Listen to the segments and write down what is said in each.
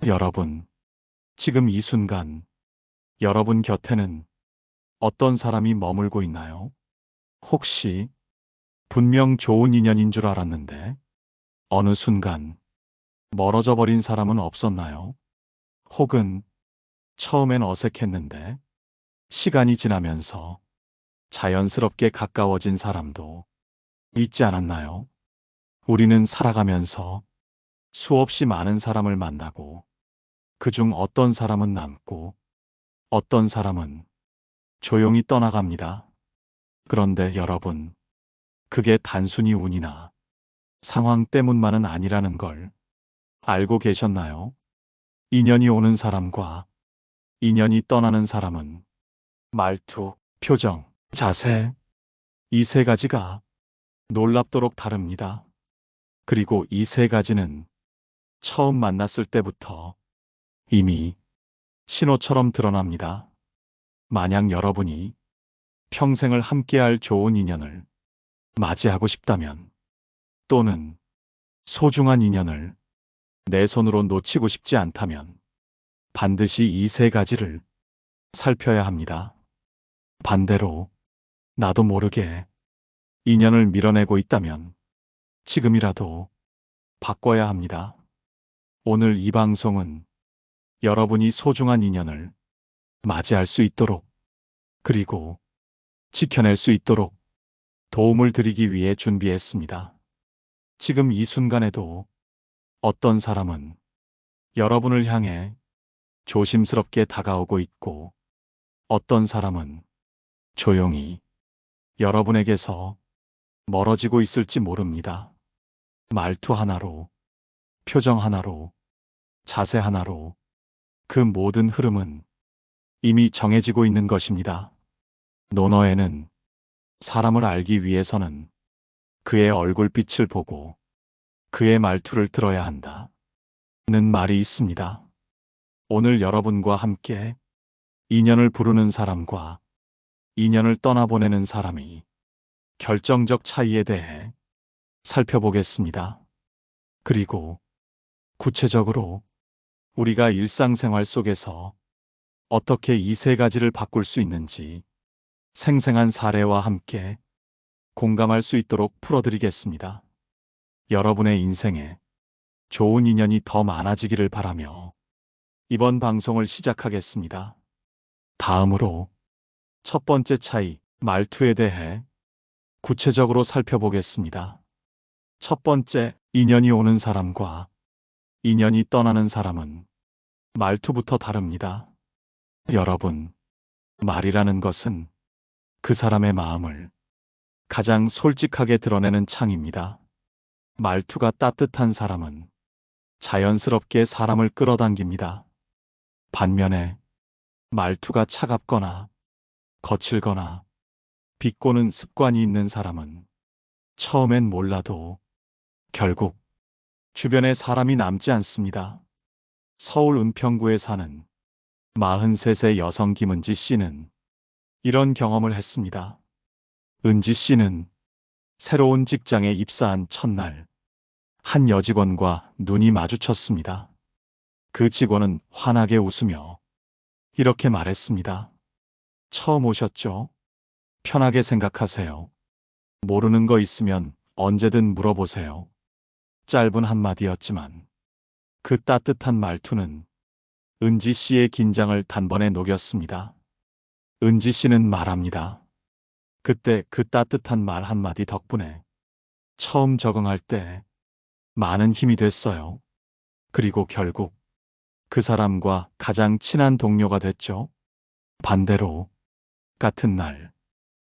여러분, 지금 이 순간 여러분 곁에는 어떤 사람이 머물고 있나요? 혹시 분명 좋은 인연인 줄 알았는데 어느 순간 멀어져 버린 사람은 없었나요? 혹은 처음엔 어색했는데 시간이 지나면서 자연스럽게 가까워진 사람도 있지 않았나요? 우리는 살아가면서 수없이 많은 사람을 만나고 그중 어떤 사람은 남고 어떤 사람은 조용히 떠나갑니다. 그런데 여러분, 그게 단순히 운이나 상황 때문만은 아니라는 걸 알고 계셨나요? 인연이 오는 사람과 인연이 떠나는 사람은 말투, 표정, 자세, 이 세 가지가 놀랍도록 다릅니다. 그리고 이 세 가지는 처음 만났을 때부터 이미 신호처럼 드러납니다. 만약 여러분이 평생을 함께할 좋은 인연을 맞이하고 싶다면, 또는 소중한 인연을 내 손으로 놓치고 싶지 않다면 반드시 이 세 가지를 살펴야 합니다. 반대로 나도 모르게 인연을 밀어내고 있다면 지금이라도 바꿔야 합니다. 오늘 이 방송은 여러분이 소중한 인연을 맞이할 수 있도록, 그리고 지켜낼 수 있도록 도움을 드리기 위해 준비했습니다. 지금 이 순간에도 어떤 사람은 여러분을 향해 조심스럽게 다가오고 있고, 어떤 사람은 조용히 여러분에게서 멀어지고 있을지 모릅니다. 말투 하나로, 표정 하나로, 자세 하나로 그 모든 흐름은 이미 정해지고 있는 것입니다. 논어에는 사람을 알기 위해서는 그의 얼굴빛을 보고 그의 말투를 들어야 한다 는 말이 있습니다. 오늘 여러분과 함께 인연을 부르는 사람과 인연을 떠나보내는 사람이 결정적 차이에 대해 살펴보겠습니다. 그리고 구체적으로 우리가 일상생활 속에서 어떻게 이 세 가지를 바꿀 수 있는지 생생한 사례와 함께 공감할 수 있도록 풀어드리겠습니다. 여러분의 인생에 좋은 인연이 더 많아지기를 바라며 이번 방송을 시작하겠습니다. 다음으로 첫 번째 차이, 말투에 대해 구체적으로 살펴보겠습니다. 첫 번째, 인연이 오는 사람과 인연이 떠나는 사람은 말투부터 다릅니다. 여러분, 말이라는 것은 그 사람의 마음을 가장 솔직하게 드러내는 창입니다. 말투가 따뜻한 사람은 자연스럽게 사람을 끌어당깁니다. 반면에 말투가 차갑거나 거칠거나 비꼬는 습관이 있는 사람은 처음엔 몰라도 결국 주변에 사람이 남지 않습니다. 서울 은평구에 사는 43세 여성 김은지 씨는 이런 경험을 했습니다. 은지 씨는 새로운 직장에 입사한 첫날 한 여직원과 눈이 마주쳤습니다. 그 직원은 환하게 웃으며 이렇게 말했습니다. 처음 오셨죠? 편하게 생각하세요. 모르는 거 있으면 언제든 물어보세요. 짧은 한마디였지만 그 따뜻한 말투는 은지 씨의 긴장을 단번에 녹였습니다. 은지 씨는 말합니다. 그때 그 따뜻한 말 한마디 덕분에 처음 적응할 때 많은 힘이 됐어요. 그리고 결국 그 사람과 가장 친한 동료가 됐죠. 반대로 같은 날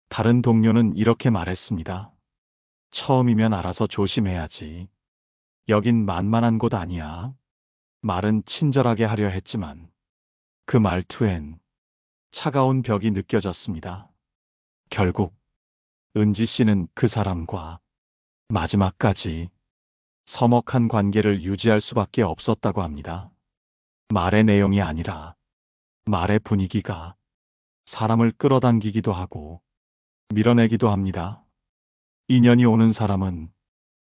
다른 동료는 이렇게 말했습니다. 처음이면 알아서 조심해야지. 여긴 만만한 곳 아니야. 말은 친절하게 하려 했지만 그 말투엔 차가운 벽이 느껴졌습니다. 결국 은지 씨는 그 사람과 마지막까지 서먹한 관계를 유지할 수밖에 없었다고 합니다. 말의 내용이 아니라 말의 분위기가 사람을 끌어당기기도 하고 밀어내기도 합니다. 인연이 오는 사람은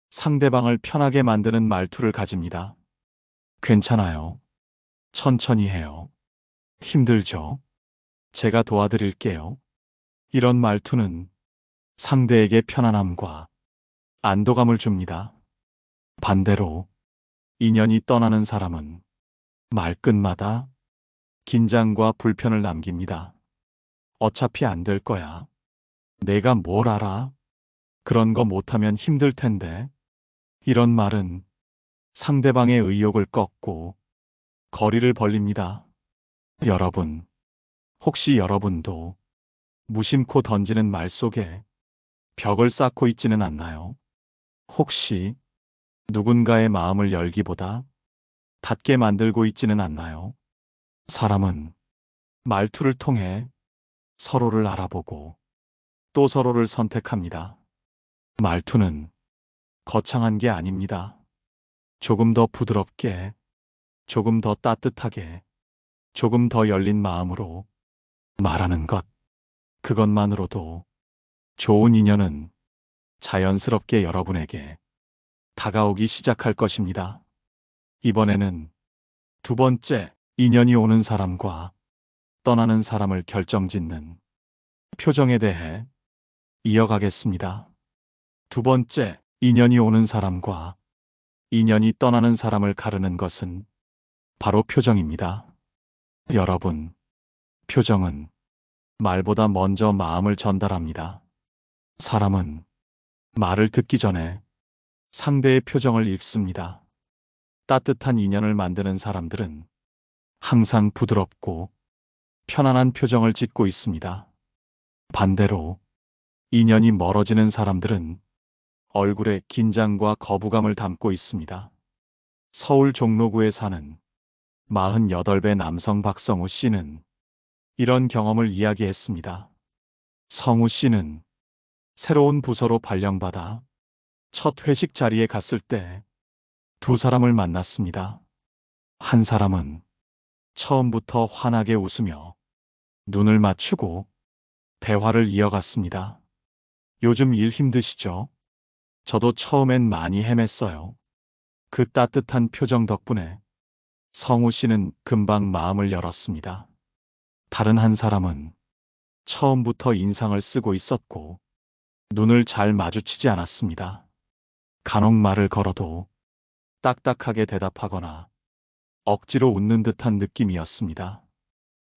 상대방을 편하게 만드는 말투를 가집니다. 괜찮아요. 천천히 해요. 힘들죠? 제가 도와드릴게요. 이런 말투는 상대에게 편안함과 안도감을 줍니다. 반대로 인연이 떠나는 사람은 말끝마다 긴장과 불편을 남깁니다. 어차피 안 될 거야. 내가 뭘 알아? 그런 거 못하면 힘들 텐데. 이런 말은 상대방의 의욕을 꺾고 거리를 벌립니다. 여러분, 혹시 여러분도 무심코 던지는 말 속에 벽을 쌓고 있지는 않나요? 혹시 누군가의 마음을 열기보다 닫게 만들고 있지는 않나요? 사람은 말투를 통해 서로를 알아보고 또 서로를 선택합니다. 말투는 거창한 게 아닙니다. 조금 더 부드럽게, 조금 더 따뜻하게, 조금 더 열린 마음으로 말하는 것. 그것만으로도 좋은 인연은 자연스럽게 여러분에게 다가오기 시작할 것입니다. 이번에는 두 번째, 인연이 오는 사람과 떠나는 사람을 결정짓는 표정에 대해 이어가겠습니다. 두 번째, 인연이 오는 사람과 인연이 떠나는 사람을 가르는 것은 바로 표정입니다. 여러분, 표정은 말보다 먼저 마음을 전달합니다. 사람은 말을 듣기 전에 상대의 표정을 읽습니다. 따뜻한 인연을 만드는 사람들은 항상 부드럽고 편안한 표정을 짓고 있습니다. 반대로 인연이 멀어지는 사람들은 얼굴에 긴장과 거부감을 담고 있습니다. 서울 종로구에 사는 48배 남성 박성우 씨는 이런 경험을 이야기했습니다. 성우 씨는 새로운 부서로 발령받아 첫 회식 자리에 갔을 때 두 사람을 만났습니다. 한 사람은 처음부터 환하게 웃으며 눈을 맞추고 대화를 이어갔습니다. 요즘 일 힘드시죠? 저도 처음엔 많이 헤맸어요. 그 따뜻한 표정 덕분에 성우 씨는 금방 마음을 열었습니다. 다른 한 사람은 처음부터 인상을 쓰고 있었고 눈을 잘 마주치지 않았습니다. 간혹 말을 걸어도 딱딱하게 대답하거나 억지로 웃는 듯한 느낌이었습니다.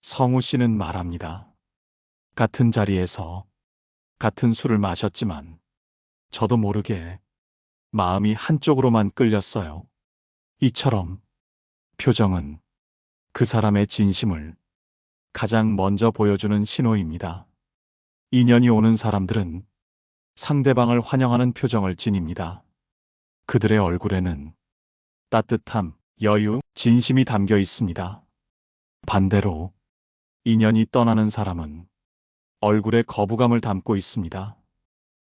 성우 씨는 말합니다. 같은 자리에서 같은 술을 마셨지만 저도 모르게 마음이 한쪽으로만 끌렸어요. 이처럼 표정은 그 사람의 진심을 가장 먼저 보여주는 신호입니다. 인연이 오는 사람들은 상대방을 환영하는 표정을 지닙니다. 그들의 얼굴에는 따뜻함, 여유, 진심이 담겨 있습니다. 반대로 인연이 떠나는 사람은 얼굴에 거부감을 담고 있습니다.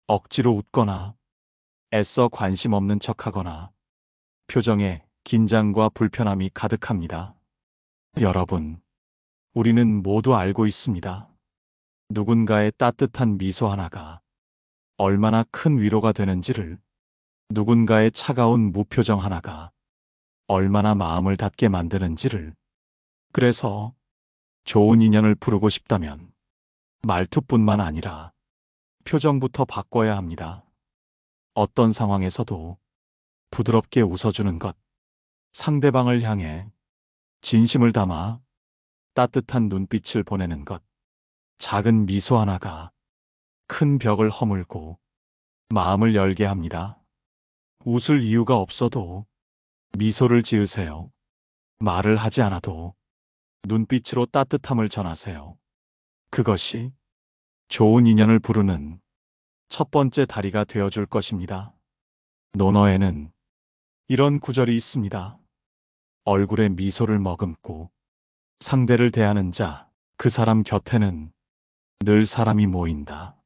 억지로 웃거나 애써 관심 없는 척하거나 표정에 긴장과 불편함이 가득합니다. 여러분, 우리는 모두 알고 있습니다. 누군가의 따뜻한 미소 하나가 얼마나 큰 위로가 되는지를, 누군가의 차가운 무표정 하나가 얼마나 마음을 닫게 만드는지를. 그래서 좋은 인연을 부르고 싶다면 말투뿐만 아니라 표정부터 바꿔야 합니다. 어떤 상황에서도 부드럽게 웃어주는 것, 상대방을 향해 진심을 담아 따뜻한 눈빛을 보내는 것, 작은 미소 하나가 큰 벽을 허물고 마음을 열게 합니다. 웃을 이유가 없어도 미소를 지으세요. 말을 하지 않아도 눈빛으로 따뜻함을 전하세요. 그것이 좋은 인연을 부르는 첫 번째 다리가 되어줄 것입니다. 논어에는 이런 구절이 있습니다. 얼굴에 미소를 머금고 상대를 대하는 자, 그 사람 곁에는 늘 사람이 모인다.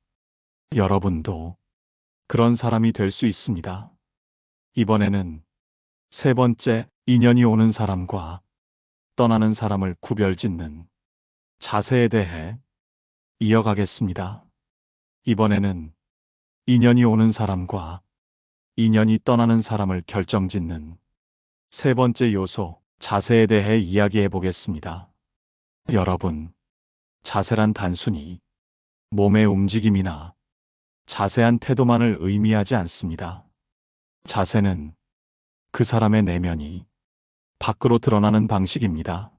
여러분도 그런 사람이 될 수 있습니다. 이번에는 세 번째, 인연이 오는 사람과 떠나는 사람을 구별짓는 자세에 대해 이어가겠습니다. 이번에는 인연이 오는 사람과 인연이 떠나는 사람을 결정짓는 세 번째 요소, 자세에 대해 이야기해 보겠습니다. 여러분, 자세란 단순히 몸의 움직임이나 자세한 태도만을 의미하지 않습니다. 자세는 그 사람의 내면이 밖으로 드러나는 방식입니다.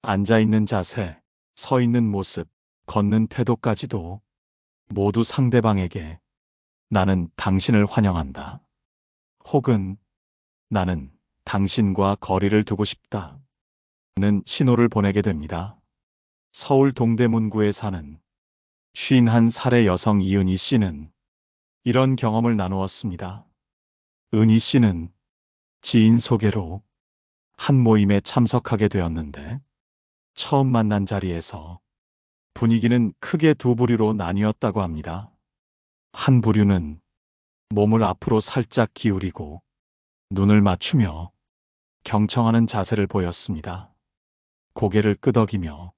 앉아 있는 자세, 서 있는 모습, 걷는 태도까지도 모두 상대방에게 나는 당신을 환영한다. 혹은 나는 당신과 거리를 두고 싶다. 는 신호를 보내게 됩니다. 서울 동대문구에 사는 51살의 여성 이은희 씨는 이런 경험을 나누었습니다. 은희 씨는 지인 소개로 한 모임에 참석하게 되었는데 처음 만난 자리에서 분위기는 크게 두 부류로 나뉘었다고 합니다. 한 부류는 몸을 앞으로 살짝 기울이고 눈을 맞추며 경청하는 자세를 보였습니다. 고개를 끄덕이며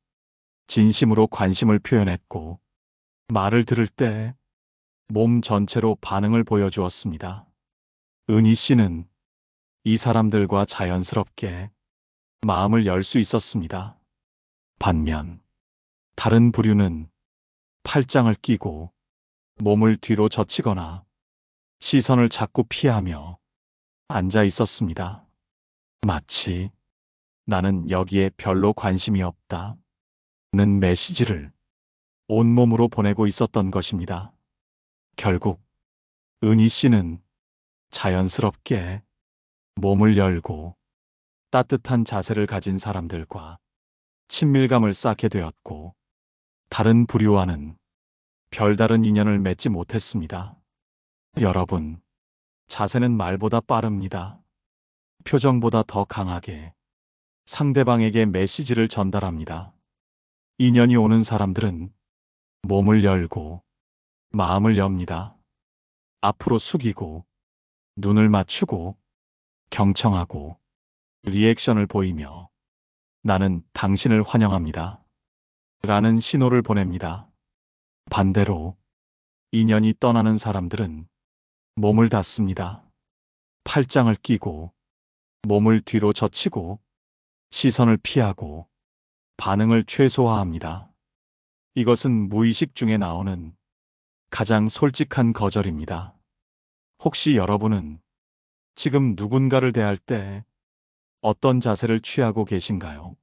진심으로 관심을 표현했고 말을 들을 때 몸 전체로 반응을 보여주었습니다. 은희 씨는 이 사람들과 자연스럽게 마음을 열 수 있었습니다. 반면 다른 부류는 팔짱을 끼고 몸을 뒤로 젖히거나 시선을 자꾸 피하며 앉아 있었습니다. 마치 나는 여기에 별로 관심이 없다 는 메시지를 온몸으로 보내고 있었던 것입니다. 결국 은희 씨는 자연스럽게 몸을 열고 따뜻한 자세를 가진 사람들과 친밀감을 쌓게 되었고 다른 부류와는 별다른 인연을 맺지 못했습니다. 여러분, 자세는 말보다 빠릅니다. 표정보다 더 강하게 상대방에게 메시지를 전달합니다. 인연이 오는 사람들은 몸을 열고 마음을 엽니다. 앞으로 숙이고 눈을 맞추고 경청하고 리액션을 보이며 나는 당신을 환영합니다. 라는 신호를 보냅니다. 반대로 인연이 떠나는 사람들은 몸을 닫습니다. 팔짱을 끼고 몸을 뒤로 젖히고 시선을 피하고 반응을 최소화합니다. 이것은 무의식 중에 나오는 가장 솔직한 거절입니다. 혹시 여러분은 지금 누군가를 대할 때 어떤 자세를 취하고 계신가요?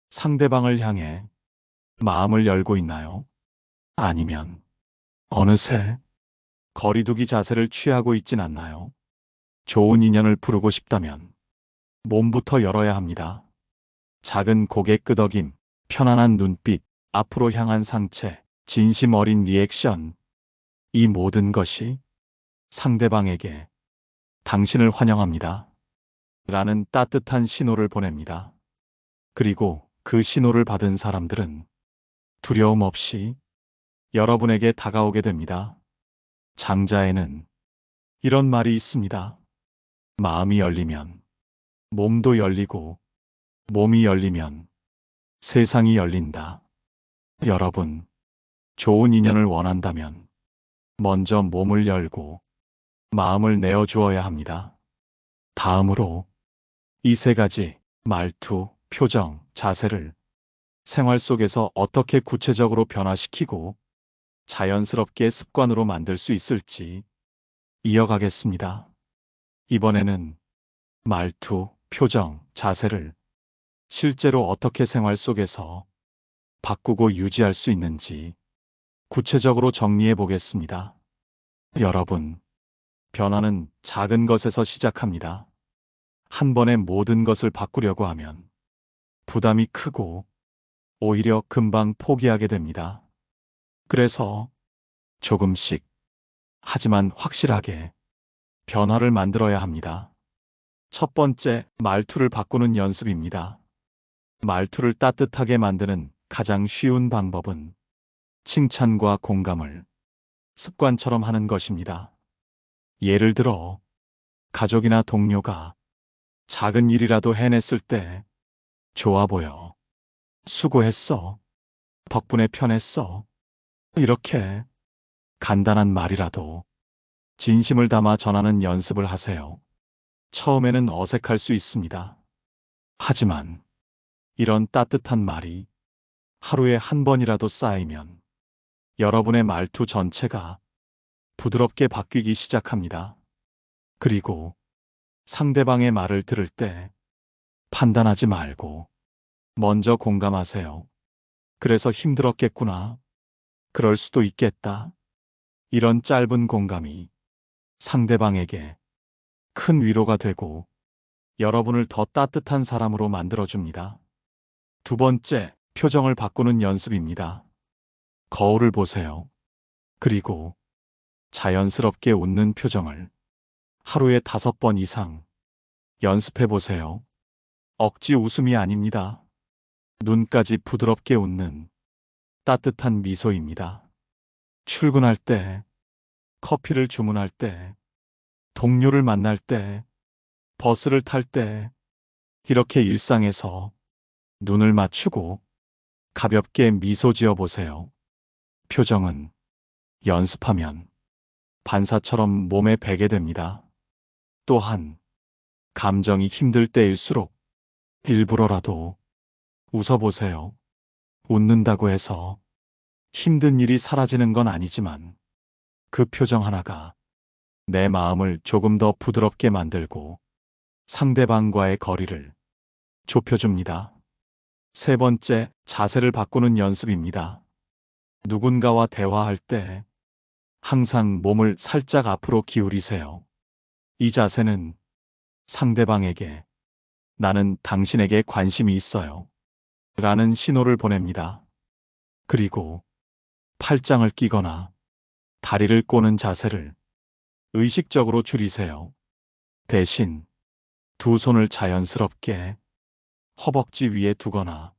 상대방을 향해 마음을 열고 있나요? 아니면 어느새 거리두기 자세를 취하고 있진 않나요? 좋은 인연을 부르고 싶다면 몸부터 열어야 합니다. 작은 고개 끄덕임, 편안한 눈빛, 앞으로 향한 상체, 진심 어린 리액션. 이 모든 것이 상대방에게 당신을 환영합니다. 라는 따뜻한 신호를 보냅니다. 그리고 그 신호를 받은 사람들은 두려움 없이 여러분에게 다가오게 됩니다. 장자에는 이런 말이 있습니다. 마음이 열리면 몸도 열리고 몸이 열리면 세상이 열린다. 여러분, 좋은 인연을 원한다면 먼저 몸을 열고 마음을 내어주어야 합니다. 다음으로 이 세 가지 말투, 표정, 자세를 생활 속에서 어떻게 구체적으로 변화시키고 자연스럽게 습관으로 만들 수 있을지 이어가겠습니다. 이번에는 말투, 표정, 자세를 실제로 어떻게 생활 속에서 바꾸고 유지할 수 있는지 구체적으로 정리해 보겠습니다. 여러분, 변화는 작은 것에서 시작합니다. 한 번에 모든 것을 바꾸려고 하면 부담이 크고 오히려 금방 포기하게 됩니다. 그래서 조금씩, 하지만 확실하게 변화를 만들어야 합니다. 첫 번째, 말투를 바꾸는 연습입니다. 말투를 따뜻하게 만드는 가장 쉬운 방법은 칭찬과 공감을 습관처럼 하는 것입니다. 예를 들어, 가족이나 동료가 작은 일이라도 해냈을 때 좋아 보여, 수고했어, 덕분에 편했어. 이렇게 간단한 말이라도 진심을 담아 전하는 연습을 하세요. 처음에는 어색할 수 있습니다. 하지만 이런 따뜻한 말이 하루에 한 번이라도 쌓이면 여러분의 말투 전체가 부드럽게 바뀌기 시작합니다. 그리고 상대방의 말을 들을 때 판단하지 말고 먼저 공감하세요. 그래서 힘들었겠구나. 그럴 수도 있겠다. 이런 짧은 공감이 상대방에게 큰 위로가 되고 여러분을 더 따뜻한 사람으로 만들어줍니다. 두 번째, 표정을 바꾸는 연습입니다. 거울을 보세요. 그리고 자연스럽게 웃는 표정을 하루에 5번 이상 연습해 보세요. 억지 웃음이 아닙니다. 눈까지 부드럽게 웃는 따뜻한 미소입니다. 출근할 때, 커피를 주문할 때, 동료를 만날 때, 버스를 탈 때, 이렇게 일상에서 눈을 맞추고 가볍게 미소 지어 보세요. 표정은 연습하면 반사처럼 몸에 배게 됩니다. 또한 감정이 힘들 때일수록 일부러라도 웃어보세요. 웃는다고 해서 힘든 일이 사라지는 건 아니지만 그 표정 하나가 내 마음을 조금 더 부드럽게 만들고 상대방과의 거리를 좁혀줍니다. 세 번째, 자세를 바꾸는 연습입니다. 누군가와 대화할 때 항상 몸을 살짝 앞으로 기울이세요. 이 자세는 상대방에게 나는 당신에게 관심이 있어요 라는 신호를 보냅니다. 그리고 팔짱을 끼거나 다리를 꼬는 자세를 의식적으로 줄이세요. 대신 두 손을 자연스럽게 허벅지 위에 두거나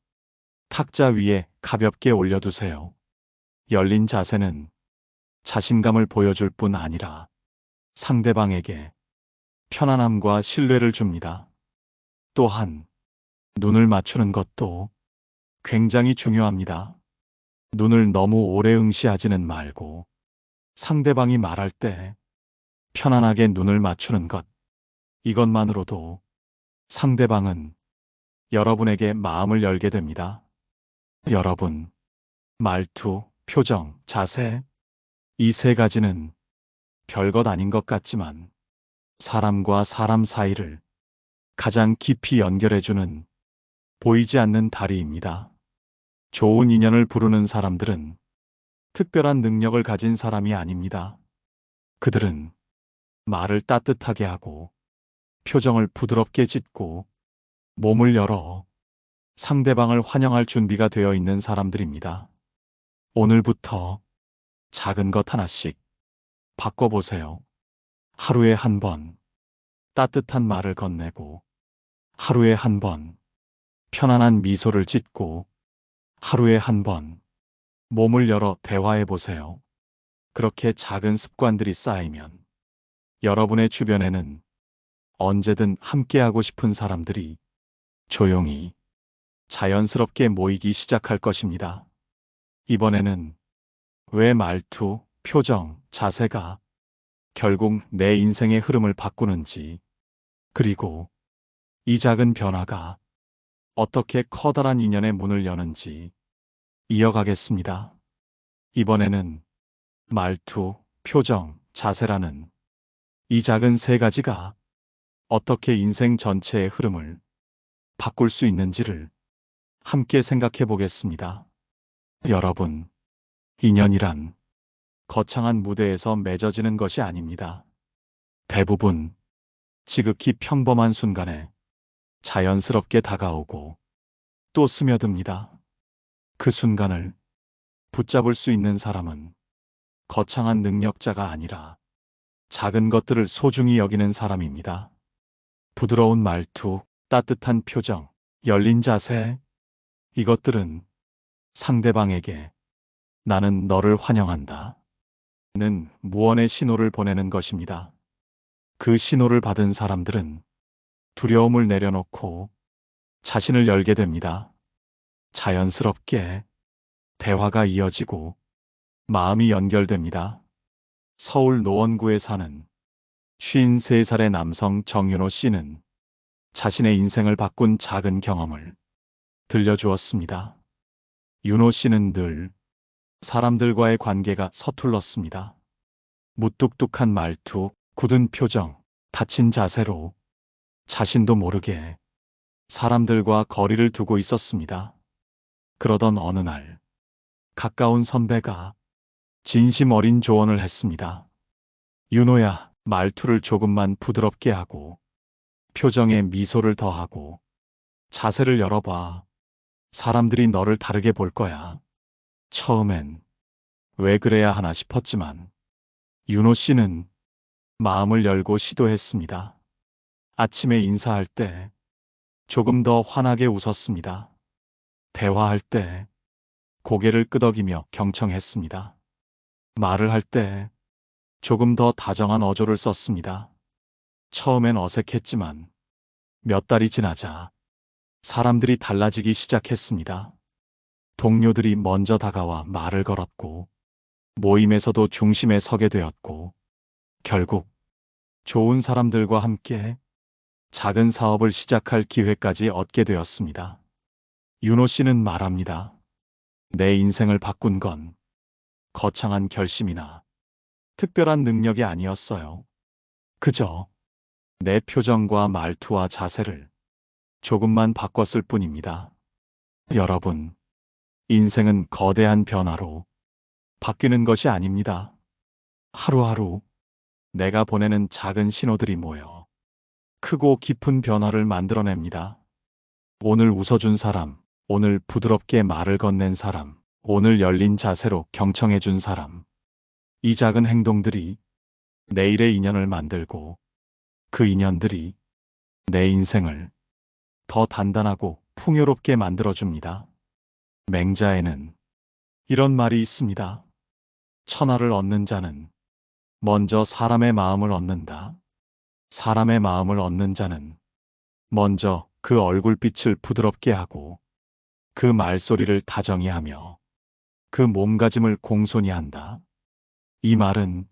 탁자 위에 가볍게 올려두세요. 열린 자세는 자신감을 보여줄 뿐 아니라 상대방에게 편안함과 신뢰를 줍니다. 또한 눈을 맞추는 것도 굉장히 중요합니다. 눈을 너무 오래 응시하지는 말고 상대방이 말할 때 편안하게 눈을 맞추는 것, 이것만으로도 상대방은 여러분에게 마음을 열게 됩니다. 여러분, 말투, 표정, 자세, 이 세 가지는 별것 아닌 것 같지만 사람과 사람 사이를 가장 깊이 연결해주는 보이지 않는 다리입니다. 좋은 인연을 부르는 사람들은 특별한 능력을 가진 사람이 아닙니다. 그들은 말을 따뜻하게 하고 표정을 부드럽게 짓고 몸을 열어 상대방을 환영할 준비가 되어 있는 사람들입니다. 오늘부터 작은 것 하나씩 바꿔보세요. 하루에 한 번 따뜻한 말을 건네고, 하루에 한 번 편안한 미소를 짓고, 하루에 한 번 몸을 열어 대화해 보세요. 그렇게 작은 습관들이 쌓이면 여러분의 주변에는 언제든 함께하고 싶은 사람들이 조용히 자연스럽게 모이기 시작할 것입니다. 이번에는 왜 말투, 표정, 자세가 결국 내 인생의 흐름을 바꾸는지, 그리고 이 작은 변화가 어떻게 커다란 인연의 문을 여는지 이어가겠습니다. 이번에는 말투, 표정, 자세라는 이 작은 세 가지가 어떻게 인생 전체의 흐름을 바꿀 수 있는지를 함께 생각해 보겠습니다. 여러분, 인연이란 거창한 무대에서 맺어지는 것이 아닙니다. 대부분 지극히 평범한 순간에 자연스럽게 다가오고 또 스며듭니다. 그 순간을 붙잡을 수 있는 사람은 거창한 능력자가 아니라 작은 것들을 소중히 여기는 사람입니다. 부드러운 말투, 따뜻한 표정, 열린 자세, 이것들은 상대방에게 나는 너를 환영한다 는 무언의 신호를 보내는 것입니다. 그 신호를 받은 사람들은 두려움을 내려놓고 자신을 열게 됩니다. 자연스럽게 대화가 이어지고 마음이 연결됩니다. 서울 노원구에 사는 53살의 남성 정윤호 씨는 자신의 인생을 바꾼 작은 경험을 들려주었습니다. 윤호 씨는 늘 사람들과의 관계가 서툴렀습니다. 무뚝뚝한 말투, 굳은 표정, 다친 자세로 자신도 모르게 사람들과 거리를 두고 있었습니다. 그러던 어느 날 가까운 선배가 진심 어린 조언을 했습니다. 윤호야, 말투를 조금만 부드럽게 하고 표정에 미소를 더하고 자세를 열어봐. 사람들이 너를 다르게 볼 거야. 처음엔 왜 그래야 하나 싶었지만 윤호 씨는 마음을 열고 시도했습니다. 아침에 인사할 때 조금 더 환하게 웃었습니다. 대화할 때 고개를 끄덕이며 경청했습니다. 말을 할 때 조금 더 다정한 어조를 썼습니다. 처음엔 어색했지만 몇 달이 지나자 사람들이 달라지기 시작했습니다. 동료들이 먼저 다가와 말을 걸었고 모임에서도 중심에 서게 되었고 결국 좋은 사람들과 함께 작은 사업을 시작할 기회까지 얻게 되었습니다. 윤호 씨는 말합니다. 내 인생을 바꾼 건 거창한 결심이나 특별한 능력이 아니었어요. 그저 내 표정과 말투와 자세를 조금만 바꿨을 뿐입니다. 여러분, 인생은 거대한 변화로 바뀌는 것이 아닙니다. 하루하루 내가 보내는 작은 신호들이 모여 크고 깊은 변화를 만들어냅니다. 오늘 웃어준 사람, 오늘 부드럽게 말을 건넨 사람, 오늘 열린 자세로 경청해준 사람. 이 작은 행동들이 내일의 인연을 만들고 그 인연들이 내 인생을 더 단단하고 풍요롭게 만들어줍니다. 맹자에는 이런 말이 있습니다. 천하를 얻는 자는 먼저 사람의 마음을 얻는다. 사람의 마음을 얻는 자는 먼저 그 얼굴빛을 부드럽게 하고 그 말소리를 다정히 하며 그 몸가짐을 공손히 한다. 이 말은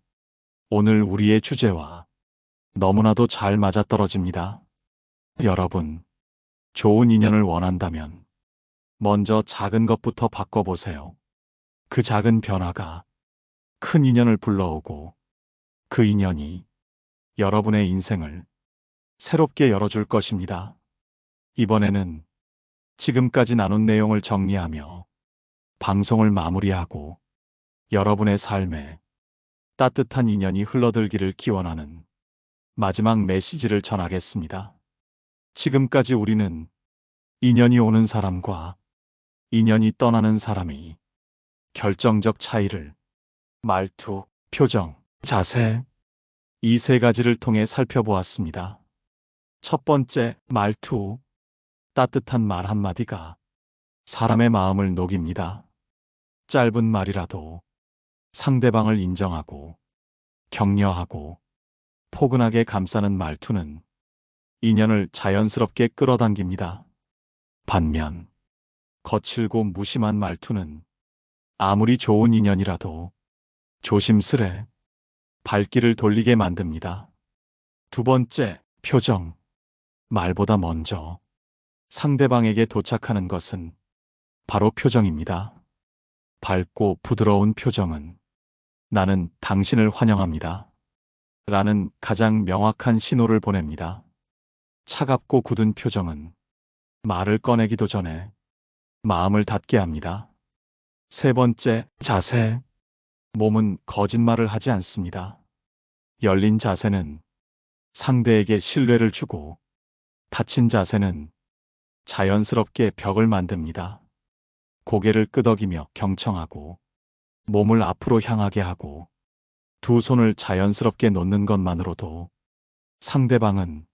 오늘 우리의 주제와 너무나도 잘 맞아떨어집니다. 여러분, 좋은 인연을 원한다면 먼저 작은 것부터 바꿔보세요. 그 작은 변화가 큰 인연을 불러오고 그 인연이 여러분의 인생을 새롭게 열어줄 것입니다. 이번에는 지금까지 나눈 내용을 정리하며 방송을 마무리하고 여러분의 삶에 따뜻한 인연이 흘러들기를 기원하는 마지막 메시지를 전하겠습니다. 지금까지 우리는 인연이 오는 사람과 인연이 떠나는 사람이 결정적 차이를 말투, 표정, 자세, 이 세 가지를 통해 살펴보았습니다. 첫 번째, 말투. 따뜻한 말 한마디가 사람의 마음을 녹입니다. 짧은 말이라도 상대방을 인정하고 격려하고 포근하게 감싸는 말투는 인연을 자연스럽게 끌어당깁니다. 반면 거칠고 무심한 말투는 아무리 좋은 인연이라도 조심스레 발길을 돌리게 만듭니다. 두 번째, 표정. 말보다 먼저 상대방에게 도착하는 것은 바로 표정입니다. 밝고 부드러운 표정은 나는 당신을 환영합니다. 라는 가장 명확한 신호를 보냅니다. 차갑고 굳은 표정은 말을 꺼내기도 전에 마음을 닫게 합니다. 세 번째, 자세. 몸은 거짓말을 하지 않습니다. 열린 자세는 상대에게 신뢰를 주고 닫힌 자세는 자연스럽게 벽을 만듭니다. 고개를 끄덕이며 경청하고 몸을 앞으로 향하게 하고 두 손을 자연스럽게 놓는 것만으로도 상대방은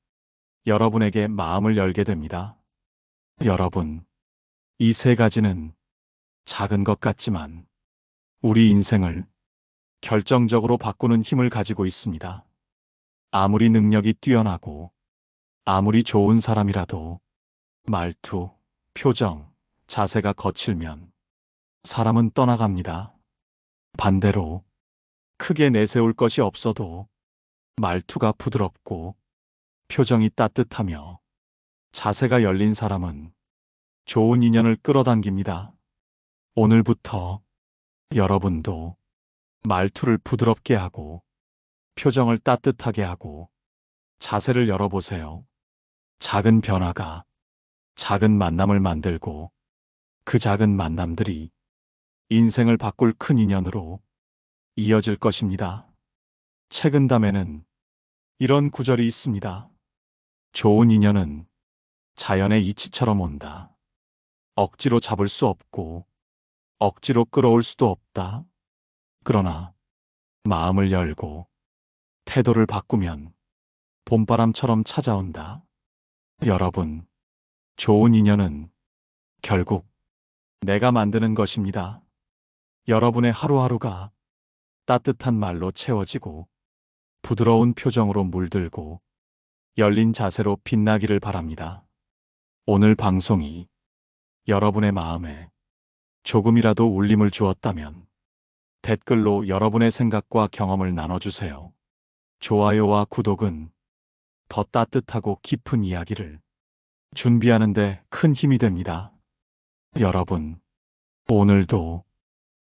여러분에게 마음을 열게 됩니다. 여러분, 이 세 가지는 작은 것 같지만 우리 인생을 결정적으로 바꾸는 힘을 가지고 있습니다. 아무리 능력이 뛰어나고 아무리 좋은 사람이라도 말투, 표정, 자세가 거칠면 사람은 떠나갑니다. 반대로 크게 내세울 것이 없어도 말투가 부드럽고 표정이 따뜻하며 자세가 열린 사람은 좋은 인연을 끌어당깁니다. 오늘부터 여러분도 말투를 부드럽게 하고 표정을 따뜻하게 하고 자세를 열어보세요. 작은 변화가 작은 만남을 만들고 그 작은 만남들이 인생을 바꿀 큰 인연으로 이어질 것입니다. 책은담에는 이런 구절이 있습니다. 좋은 인연은 자연의 이치처럼 온다. 억지로 잡을 수 없고 억지로 끌어올 수도 없다. 그러나 마음을 열고 태도를 바꾸면 봄바람처럼 찾아온다. 여러분, 좋은 인연은 결국 내가 만드는 것입니다. 여러분의 하루하루가 따뜻한 말로 채워지고 부드러운 표정으로 물들고 열린 자세로 빛나기를 바랍니다. 오늘 방송이 여러분의 마음에 조금이라도 울림을 주었다면 댓글로 여러분의 생각과 경험을 나눠주세요. 좋아요와 구독은 더 따뜻하고 깊은 이야기를 준비하는 데 큰 힘이 됩니다. 여러분, 오늘도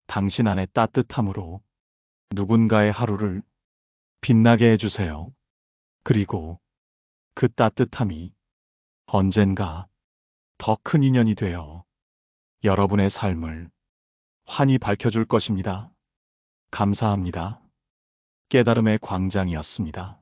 당신 안의 따뜻함으로 누군가의 하루를 빛나게 해주세요. 그리고 그 따뜻함이 언젠가 더 큰 인연이 되어 여러분의 삶을 환히 밝혀줄 것입니다. 감사합니다. 깨달음의 광장이었습니다.